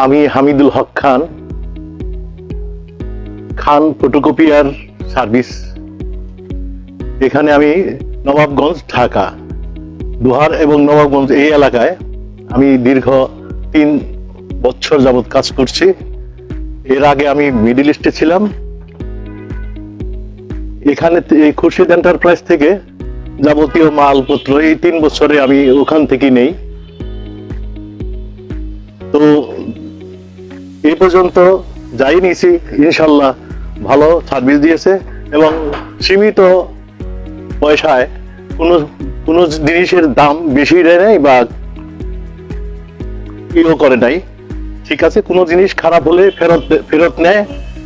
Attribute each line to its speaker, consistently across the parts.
Speaker 1: আমি হামিদুল হক খান, খান photocopier service. এখানে আমি নবাবগঞ্জ, ঢাকা, দোহার এবং নবাবগঞ্জ এই এলাকায় আমি দীর্ঘ 3 বছর যাবৎ কাজ করছি। এর আগে আমি মিডল ইস্টে ছিলাম। এখানে এই খুরশিদ এন্টারপ্রাইজ থেকে যাবতীয় মালপত্র এই 3 বছরে আমি ওখান থেকে নেই। তো এই পর্যন্ত যাই নিয়েছি, ইনশাল্লাহ ভালো সার্ভিস দিয়েছে এবং সীমিত পয়সায় কোনো জিনিসের দাম বেশি দেয় নাই বা ইও করে নাই। ঠিক আছে, কোনো জিনিস খারাপ হলে ফেরত নেয়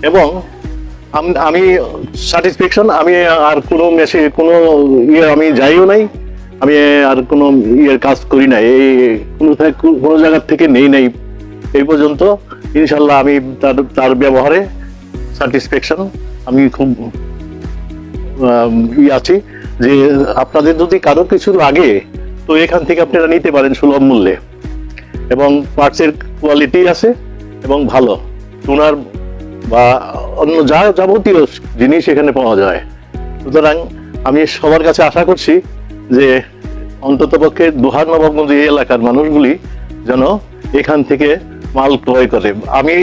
Speaker 1: এবং আমি স্যাটিসফ্যাকশন। আমি আর কোনো মেশিন কোনো আমি যাইও নাই, আমি আর কোনো কাজ করি নাই, এই কোনো জায়গা থেকে নেই নাই এই পর্যন্ত। ইনশাল্লাহ আমি তার ব্যবহারে স্যাটিসফ্যাকশন। আমি খুব আছি যে আপনাদের যদি কারো কিছু লাগে তো এখান থেকে আপনারা নিতে পারেন সুলভ মূল্যে এবং পার্টসের কোয়ালিটি আছে এবং ভালো টুনার বা অন্য যাবতীয় জিনিস এখানে পাওয়া যায়। সুতরাং আমি সবার কাছে আশা করছি যে অন্ততপক্ষে দোহার নবাবগঞ্জ এই এলাকার মানুষগুলি যেন এখান থেকে মাল ক্রয় করে। আমি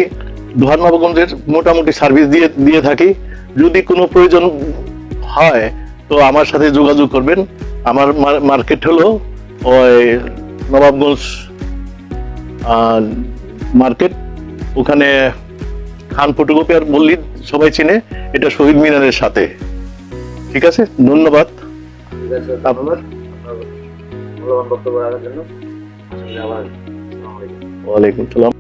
Speaker 1: দোহার নবাবগঞ্জের মোটামুটি সার্ভিস দিয়ে থাকি। যদি কোনো প্রয়োজন হয় তো আমার সাথে যোগাযোগ করবেন। আমার মার্কেট হলো ওই নবাবগঞ্জ মার্কেট, ওখানে খান ফটোকপিয়ার বললি সবাই চিনে, এটা শহীদ মিনারের সাথে। ঠিক আছে, ধন্যবাদ।
Speaker 2: ধন্যবাদ আপনার মূল্যবান বক্তব্য রাখার জন্য।
Speaker 1: ওয়ালাইকুম সালাম।